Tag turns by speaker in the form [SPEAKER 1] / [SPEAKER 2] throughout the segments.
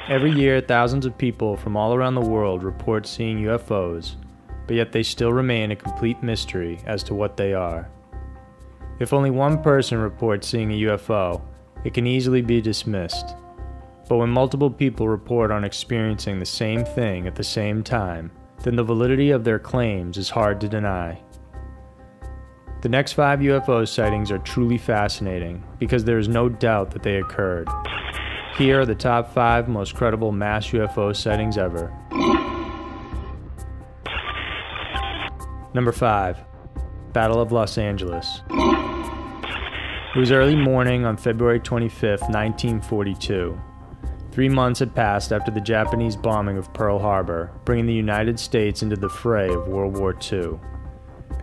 [SPEAKER 1] Every year, thousands of people from all around the world report seeing UFOs, but yet they still remain a complete mystery as to what they are. If only one person reports seeing a UFO, it can easily be dismissed. But when multiple people report on experiencing the same thing at the same time, then the validity of their claims is hard to deny. The next 5 UFO sightings are truly fascinating because there is no doubt that they occurred. Here are the top 5 most credible mass UFO sightings ever. Number 5. Battle of Los Angeles. It was early morning on February 25, 1942. 3 months had passed after the Japanese bombing of Pearl Harbor, bringing the United States into the fray of World War II.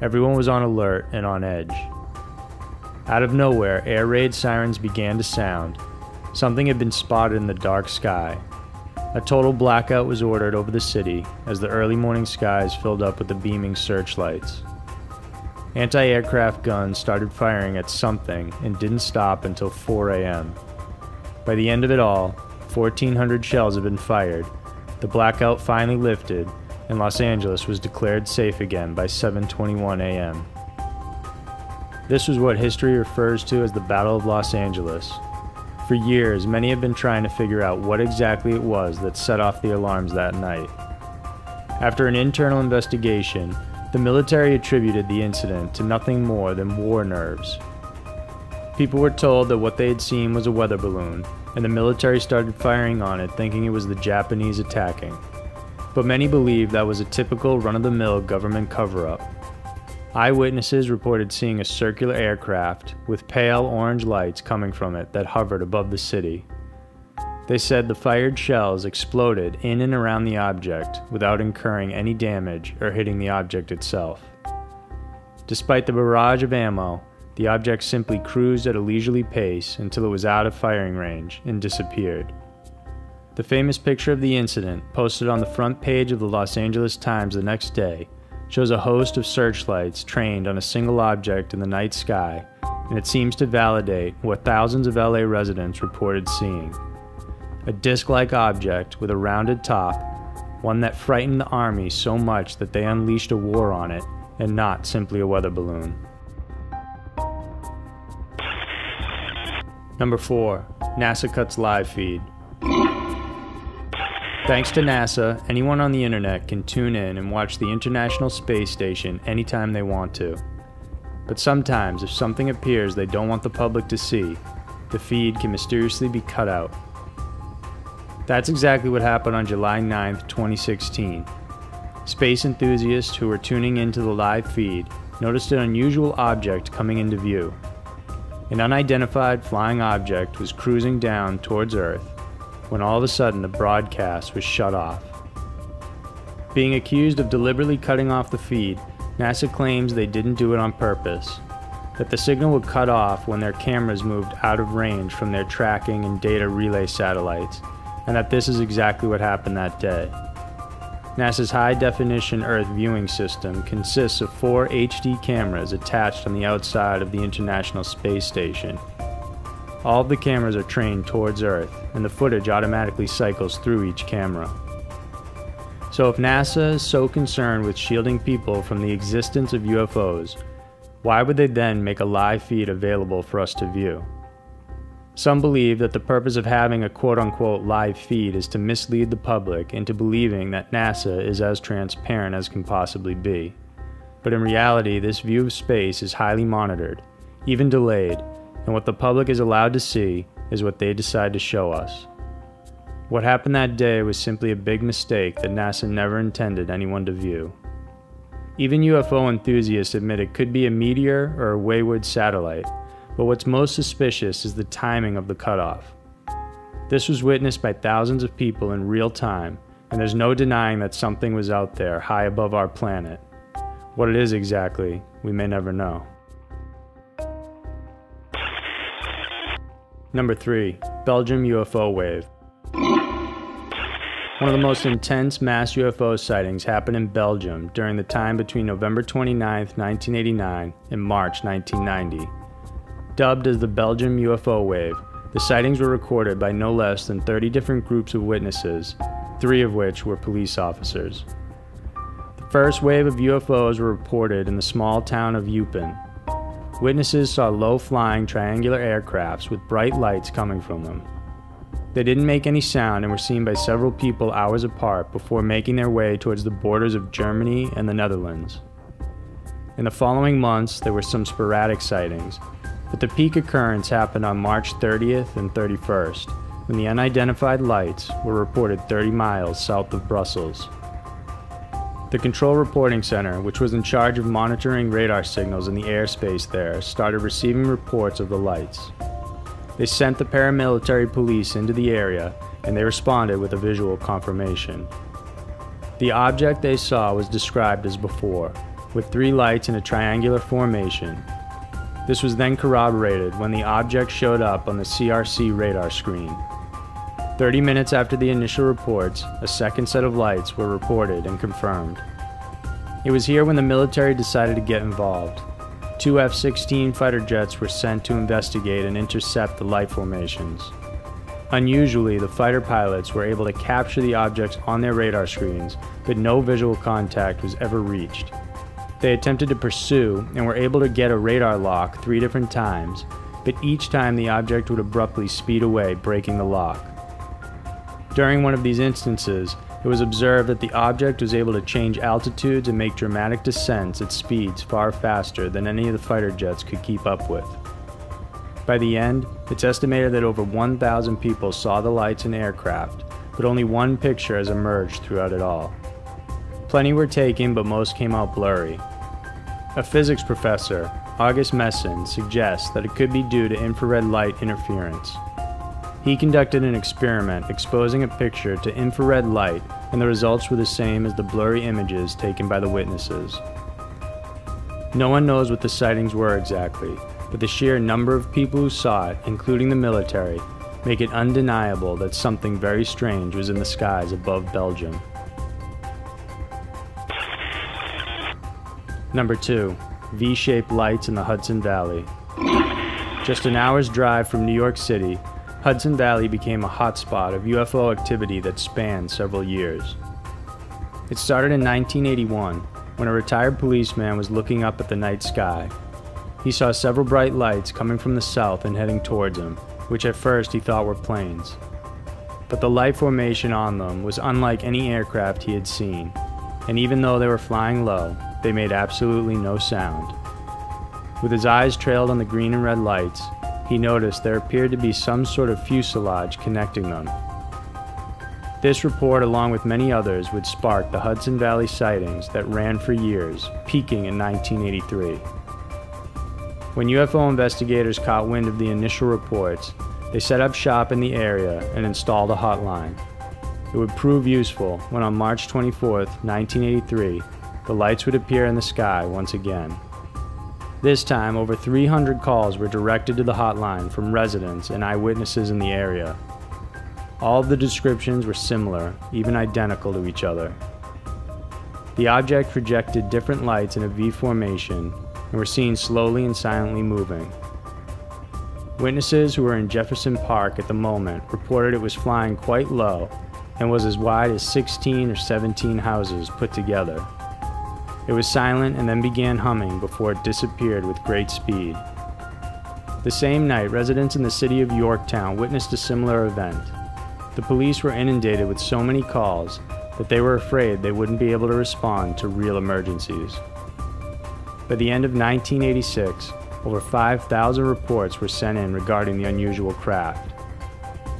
[SPEAKER 1] Everyone was on alert and on edge. Out of nowhere, air raid sirens began to sound. Something had been spotted in the dark sky. A total blackout was ordered over the city as the early morning skies filled up with the beaming searchlights. Anti-aircraft guns started firing at something and didn't stop until 4 a.m. By the end of it all, 1,400 shells had been fired, the blackout finally lifted, and Los Angeles was declared safe again by 7:21 a.m. This was what history refers to as the Battle of Los Angeles. For years, many have been trying to figure out what exactly it was that set off the alarms that night. After an internal investigation, the military attributed the incident to nothing more than war nerves. People were told that what they had seen was a weather balloon, and the military started firing on it thinking it was the Japanese attacking. But many believed that was a typical run-of-the-mill government cover-up. Eyewitnesses reported seeing a circular aircraft with pale orange lights coming from it that hovered above the city. They said the fired shells exploded in and around the object without incurring any damage or hitting the object itself. Despite the barrage of ammo, the object simply cruised at a leisurely pace until it was out of firing range and disappeared. The famous picture of the incident, posted on the front page of the Los Angeles Times the next day, shows a host of searchlights trained on a single object in the night sky, and it seems to validate what thousands of LA residents reported seeing. A disc-like object with a rounded top, one that frightened the army so much that they unleashed a war on it, and not simply a weather balloon. Number 4. NASA cuts live feed. Thanks to NASA, anyone on the internet can tune in and watch the International Space Station anytime they want to. But sometimes, if something appears they don't want the public to see, the feed can mysteriously be cut out. That's exactly what happened on July 9, 2016. Space enthusiasts who were tuning into the live feed noticed an unusual object coming into view. An unidentified flying object was cruising down towards Earth, when all of a sudden the broadcast was shut off. Being accused of deliberately cutting off the feed, NASA claims they didn't do it on purpose, that the signal would cut off when their cameras moved out of range from their tracking and data relay satellites, and that this is exactly what happened that day. NASA's high-definition Earth viewing system consists of 4 HD cameras attached on the outside of the International Space Station. All of the cameras are trained towards Earth, and the footage automatically cycles through each camera. So if NASA is so concerned with shielding people from the existence of UFOs, why would they then make a live feed available for us to view? Some believe that the purpose of having a quote-unquote live feed is to mislead the public into believing that NASA is as transparent as can possibly be. But in reality, this view of space is highly monitored, even delayed, and what the public is allowed to see is what they decide to show us. What happened that day was simply a big mistake that NASA never intended anyone to view. Even UFO enthusiasts admit it could be a meteor or a wayward satellite, but what's most suspicious is the timing of the cutoff. This was witnessed by thousands of people in real time, and there's no denying that something was out there high above our planet. What it is exactly, we may never know. Number 3. Belgium UFO Wave. One of the most intense mass UFO sightings happened in Belgium during the time between November 29, 1989 and March 1990. Dubbed as the Belgium UFO Wave, The sightings were recorded by no less than 30 different groups of witnesses, 3 of which were police officers. The first wave of UFOs were reported in the small town of Eupen. Witnesses saw low-flying triangular aircrafts with bright lights coming from them. They didn't make any sound and were seen by several people hours apart before making their way towards the borders of Germany and the Netherlands. In the following months, there were some sporadic sightings, but the peak occurrence happened on March 30th and 31st, when the unidentified lights were reported 30 miles south of Brussels. The Control Reporting Center, which was in charge of monitoring radar signals in the airspace there, started receiving reports of the lights. They sent the paramilitary police into the area, and they responded with a visual confirmation. The object they saw was described as before, with 3 lights in a triangular formation. This was then corroborated when the object showed up on the CRC radar screen. 30 minutes after the initial reports, a second set of lights were reported and confirmed. It was here when the military decided to get involved. 2 F-16 fighter jets were sent to investigate and intercept the light formations. Unusually, the fighter pilots were able to capture the objects on their radar screens, but no visual contact was ever reached. They attempted to pursue and were able to get a radar lock 3 different times, but each time the object would abruptly speed away, breaking the lock. During one of these instances, it was observed that the object was able to change altitudes and make dramatic descents at speeds far faster than any of the fighter jets could keep up with. By the end, it's estimated that over 1,000 people saw the lights in aircraft, but only one picture has emerged throughout it all. Plenty were taken, but most came out blurry. A physics professor, August Messin, suggests that it could be due to infrared light interference. He conducted an experiment exposing a picture to infrared light, and the results were the same as the blurry images taken by the witnesses. No one knows what the sightings were exactly, but the sheer number of people who saw it, including the military, make it undeniable that something very strange was in the skies above Belgium. Number 2. V-shaped lights in the Hudson Valley. Just an hour's drive from New York City, Hudson Valley became a hotspot of UFO activity that spanned several years. It started in 1981, when a retired policeman was looking up at the night sky. He saw several bright lights coming from the south and heading towards him, which at first he thought were planes. But the light formation on them was unlike any aircraft he had seen, and even though they were flying low, they made absolutely no sound. With his eyes trailed on the green and red lights, he noticed there appeared to be some sort of fuselage connecting them. This report, along with many others, would spark the Hudson Valley sightings that ran for years, peaking in 1983. When UFO investigators caught wind of the initial reports, they set up shop in the area and installed a hotline. It would prove useful when on March 24, 1983, the lights would appear in the sky once again. This time, over 300 calls were directed to the hotline from residents and eyewitnesses in the area. All of the descriptions were similar, even identical to each other. The object projected different lights in a V formation and were seen slowly and silently moving. Witnesses who were in Jefferson Park at the moment reported it was flying quite low and was as wide as 16 or 17 houses put together. It was silent and then began humming before it disappeared with great speed. The same night, residents in the city of Yorktown witnessed a similar event. The police were inundated with so many calls that they were afraid they wouldn't be able to respond to real emergencies. By the end of 1986, over 5,000 reports were sent in regarding the unusual craft.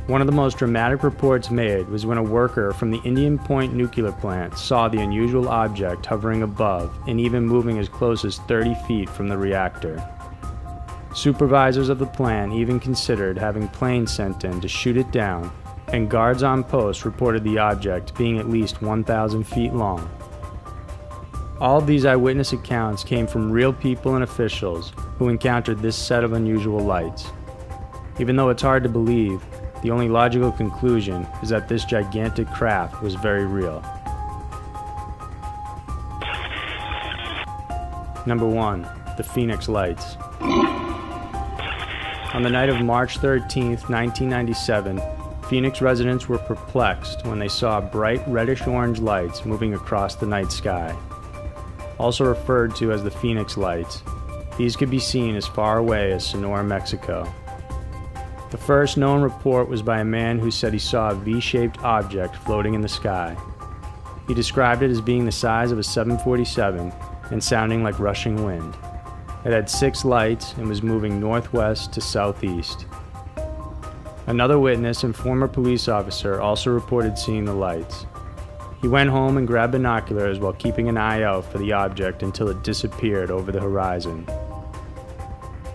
[SPEAKER 1] One of the most dramatic reports made was when a worker from the Indian Point nuclear plant saw the unusual object hovering above and even moving as close as 30 feet from the reactor. Supervisors of the plant even considered having planes sent in to shoot it down, and guards on post reported the object being at least 1,000 feet long. All of these eyewitness accounts came from real people and officials who encountered this set of unusual lights. Even though it's hard to believe, the only logical conclusion is that this gigantic craft was very real. Number 1. The Phoenix Lights. On the night of March 13, 1997, Phoenix residents were perplexed when they saw bright reddish-orange lights moving across the night sky. Also referred to as the Phoenix Lights, these could be seen as far away as Sonora, Mexico. The first known report was by a man who said he saw a V-shaped object floating in the sky. He described it as being the size of a 747 and sounding like rushing wind. It had 6 lights and was moving northwest to southeast. Another witness and former police officer also reported seeing the lights. He went home and grabbed binoculars while keeping an eye out for the object until it disappeared over the horizon.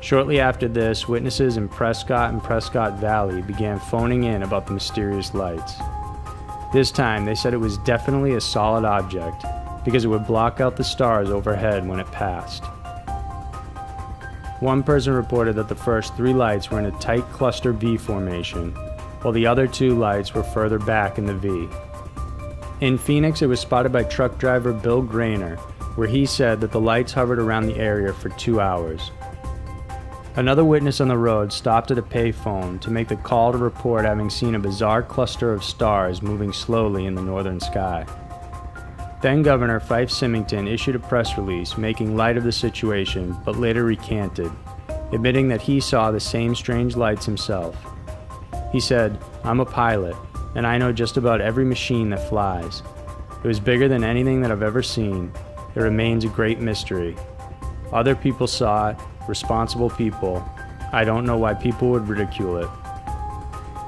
[SPEAKER 1] Shortly after this, witnesses in Prescott and Prescott Valley began phoning in about the mysterious lights. This time, they said it was definitely a solid object because it would block out the stars overhead when it passed. One person reported that the first 3 lights were in a tight cluster V formation, while the other 2 lights were further back in the V. In Phoenix, it was spotted by truck driver Bill Grainer, where he said that the lights hovered around the area for 2 hours. Another witness on the road stopped at a payphone to make the call to report having seen a bizarre cluster of stars moving slowly in the northern sky. Then Governor Fife Symington issued a press release making light of the situation, but later recanted, admitting that he saw the same strange lights himself. He said, "I'm a pilot, and I know just about every machine that flies. It was bigger than anything that I've ever seen. It remains a great mystery. Other people saw it, responsible people. I don't know why people would ridicule it."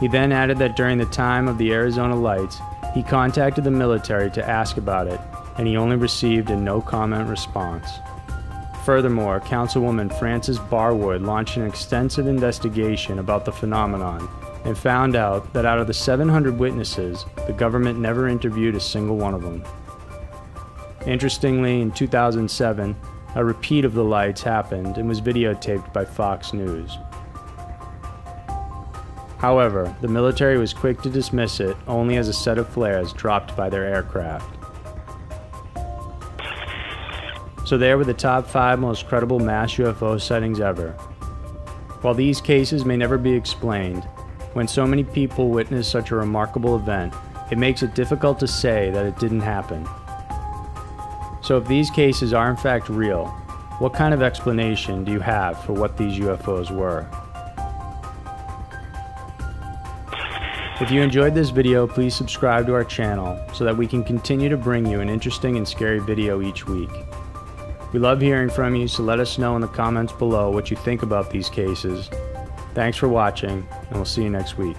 [SPEAKER 1] He then added that during the time of the Arizona lights, he contacted the military to ask about it, and he only received a no-comment response. Furthermore, Councilwoman Frances Barwood launched an extensive investigation about the phenomenon and found out that out of the 700 witnesses, the government never interviewed a single one of them. Interestingly, in 2007, a repeat of the lights happened and was videotaped by Fox News. However, the military was quick to dismiss it only as a set of flares dropped by their aircraft. So there were the top 5 most credible mass UFO sightings ever. While these cases may never be explained, when so many people witness such a remarkable event, it makes it difficult to say that it didn't happen. So if these cases are in fact real, what kind of explanation do you have for what these UFOs were? If you enjoyed this video, please subscribe to our channel so that we can continue to bring you an interesting and scary video each week. We love hearing from you, so let us know in the comments below what you think about these cases. Thanks for watching, and we'll see you next week.